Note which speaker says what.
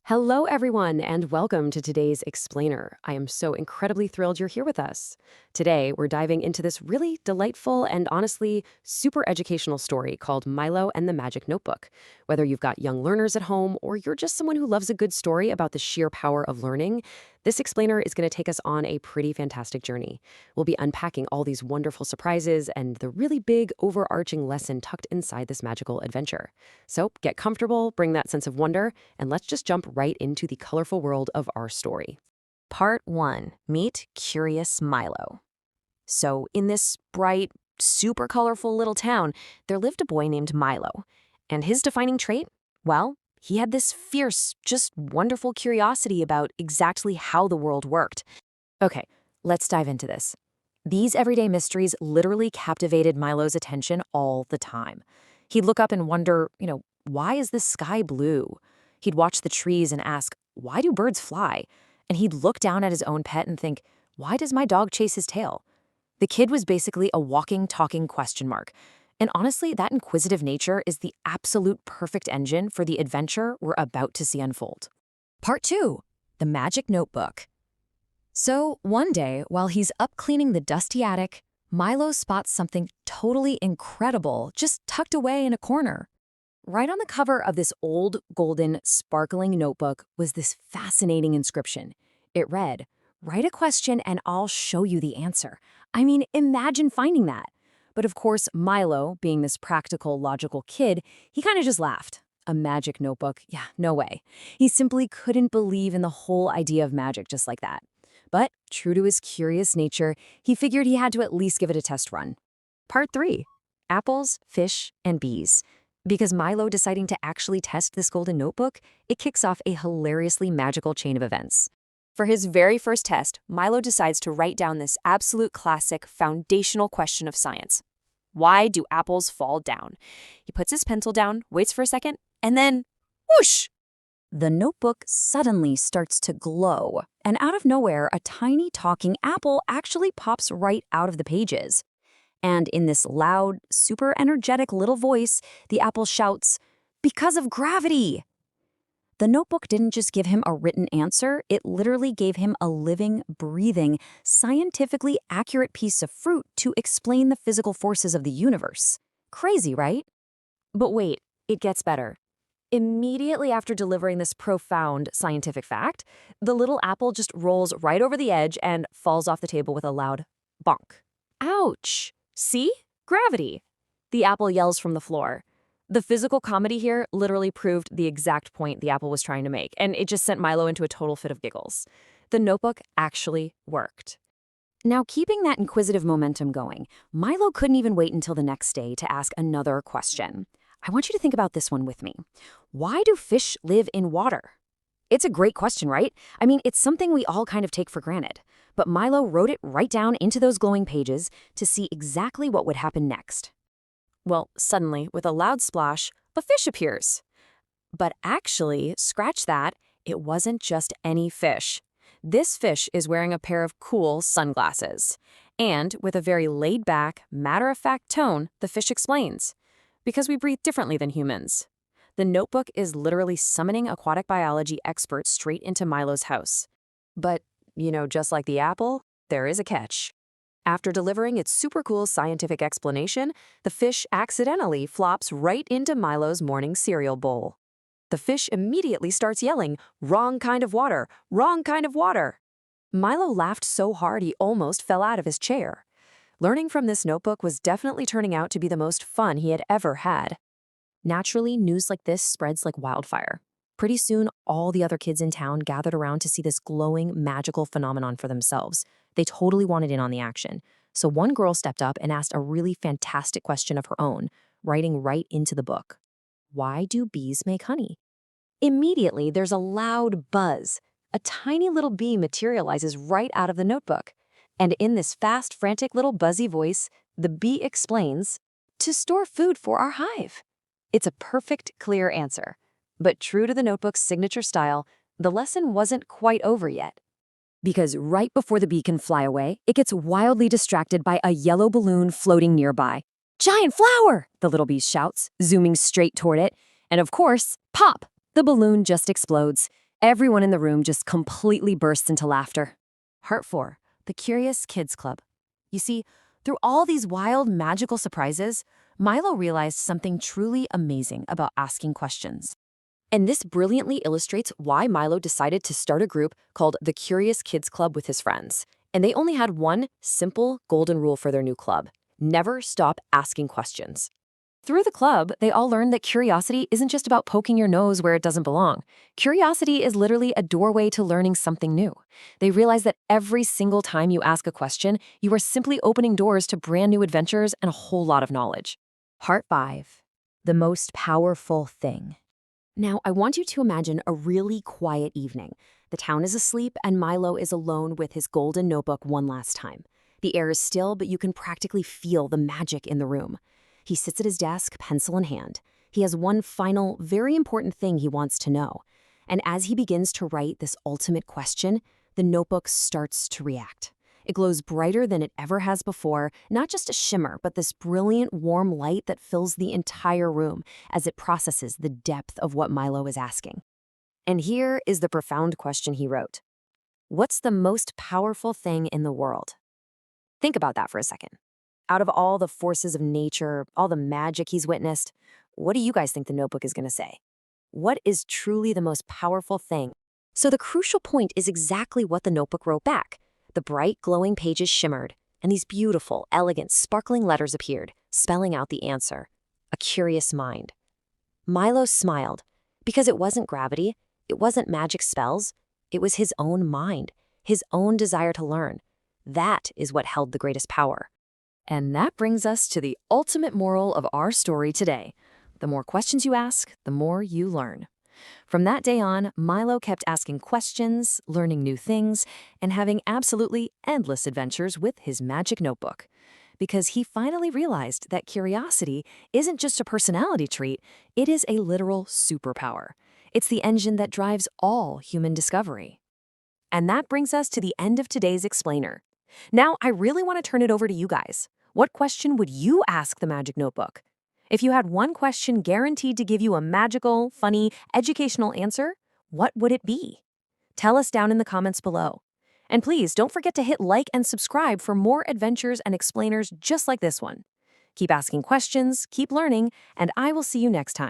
Speaker 1: Hello, everyone, and welcome to today's Explainer. I am so incredibly thrilled you're here with us. Today, we're diving into this really delightful and honestly super educational story called Milo and the Magic Notebook. Whether you've got young learners at home or you're just someone who loves a good story about the sheer power of learning, this Explainer is going to take us on a pretty fantastic journey. We'll be unpacking all these wonderful surprises and the really big, overarching lesson tucked inside this magical adventure. So get comfortable, bring that sense of wonder, and let's just jump right into the colorful world of our story.
Speaker 2: Part 1. Meet Curious Milo. So, in this bright, super colorful little town, there lived a boy named Milo. And his defining trait? Well, he had this fierce, just wonderful curiosity about exactly how the world worked. Okay, let's dive into this. These everyday mysteries literally captivated Milo's attention all the time. He'd look up and wonder, why is the sky blue? He'd watch the trees and ask, why do birds fly? And he'd look down at his own pet and think, why does my dog chase his tail? The kid was basically a walking, talking question mark. And honestly, that inquisitive nature is the absolute perfect engine for the adventure we're about to see unfold. Part 2. The Magic Notebook. So, one day, while he's up cleaning the dusty attic, Milo spots something totally incredible just tucked away in a corner. Right on the cover of this old, golden, sparkling notebook was this fascinating inscription. It read, "Write a question and I'll show you the answer." I mean, imagine finding that. But of course, Milo, being this practical, logical kid, he kind of just laughed. A magic notebook? Yeah, no way. He simply couldn't believe in the whole idea of magic just like that. But, true to his curious nature, he figured he had to at least give it a test run. Part 3. Apples, Fish, and Bees. Because Milo deciding to actually test this golden notebook, it kicks off a hilariously magical chain of events. For his very first test, Milo decides to write down this absolute classic foundational question of science. Why do apples fall down? He puts his pencil down, waits for a second, and then, whoosh! The notebook suddenly starts to glow, and out of nowhere, a tiny talking apple actually pops right out of the pages. And in this loud, super energetic little voice, the apple shouts, "Because of gravity!" The notebook didn't just give him a written answer, it literally gave him a living, breathing, scientifically accurate piece of fruit to explain the physical forces of the universe. Crazy, right? But wait, it gets better. Immediately after delivering this profound scientific fact, the little apple just rolls right over the edge and falls off the table with a loud bonk. Ouch! See? Gravity. The apple yells from the floor. The physical comedy here literally proved the exact point the apple was trying to make, and it just sent Milo into a total fit of giggles. The notebook actually worked. Now, keeping that inquisitive momentum going, Milo couldn't even wait until the next day to ask another question. I want you to think about this one with me. Why do fish live in water? It's a great question, right? I mean, it's something we all kind of take for granted. But Milo wrote it right down into those glowing pages to see exactly what would happen next. Well, suddenly, with a loud splash, a fish appears. But actually, scratch that, it wasn't just any fish. This fish is wearing a pair of cool sunglasses. And with a very laid-back, matter-of-fact tone, the fish explains. Because we breathe differently than humans. The notebook is literally summoning aquatic biology experts straight into Milo's house. But, just like the apple, there is a catch. After delivering its super cool scientific explanation, the fish accidentally flops right into Milo's morning cereal bowl. The fish immediately starts yelling, "Wrong kind of water! Wrong kind of water!" Milo laughed so hard he almost fell out of his chair. Learning from this notebook was definitely turning out to be the most fun he had ever had. Naturally, news like this spreads like wildfire. Pretty soon, all the other kids in town gathered around to see this glowing, magical phenomenon for themselves. They totally wanted in on the action. So one girl stepped up and asked a really fantastic question of her own, writing right into the book. Why do bees make honey? Immediately, there's a loud buzz. A tiny little bee materializes right out of the notebook. And in this fast, frantic little buzzy voice, the bee explains, "To store food for our hive." It's a perfect, clear answer. But true to the notebook's signature style, the lesson wasn't quite over yet. Because right before the bee can fly away, it gets wildly distracted by a yellow balloon floating nearby. "Giant flower!" the little bee shouts, zooming straight toward it. And of course, pop! The balloon just explodes. Everyone in the room just completely bursts into laughter. Part 4. The Curious Kids Club. You see, through all these wild, magical surprises, Milo realized something truly amazing about asking questions.
Speaker 1: And this brilliantly illustrates why Milo decided to start a group called the Curious Kids Club with his friends. And they only had one simple golden rule for their new club: never stop asking questions. Through the club, they all learned that curiosity isn't just about poking your nose where it doesn't belong. Curiosity is literally a doorway to learning something new. They realized that every single time you ask a question, you are simply opening doors to brand new adventures and a whole lot of knowledge.
Speaker 2: Part 5. The Most Powerful Thing.
Speaker 1: Now, I want you to imagine a really quiet evening. The town is asleep, and Milo is alone with his golden notebook one last time. The air is still, but you can practically feel the magic in the room. He sits at his desk, pencil in hand. He has one final, very important thing he wants to know. And as he begins to write this ultimate question, the notebook starts to react. It glows brighter than it ever has before, not just a shimmer, but this brilliant, warm light that fills the entire room as it processes the depth of what Milo is asking. And here is the profound question he wrote. What's the most powerful thing in the world? Think about that for a second. Out of all the forces of nature, all the magic he's witnessed, what do you guys think the notebook is going to say? What is truly the most powerful thing? So the crucial point is exactly what the notebook wrote back. The bright, glowing pages shimmered, and these beautiful, elegant, sparkling letters appeared, spelling out the answer: a curious mind. Milo smiled, because it wasn't gravity, it wasn't magic spells, it was his own mind, his own desire to learn. That is what held the greatest power. And that brings us to the ultimate moral of our story today. The more questions you ask, the more you learn. From that day on, Milo kept asking questions, learning new things, and having absolutely endless adventures with his magic notebook. Because he finally realized that curiosity isn't just a personality trait, it is a literal superpower. It's the engine that drives all human discovery. And that brings us to the end of today's explainer. Now, I really want to turn it over to you guys. What question would you ask the magic notebook? If you had one question guaranteed to give you a magical, funny, educational answer, what would it be? Tell us down in the comments below. And please don't forget to hit like and subscribe for more adventures and explainers just like this one. Keep asking questions, keep learning, and I will see you next time.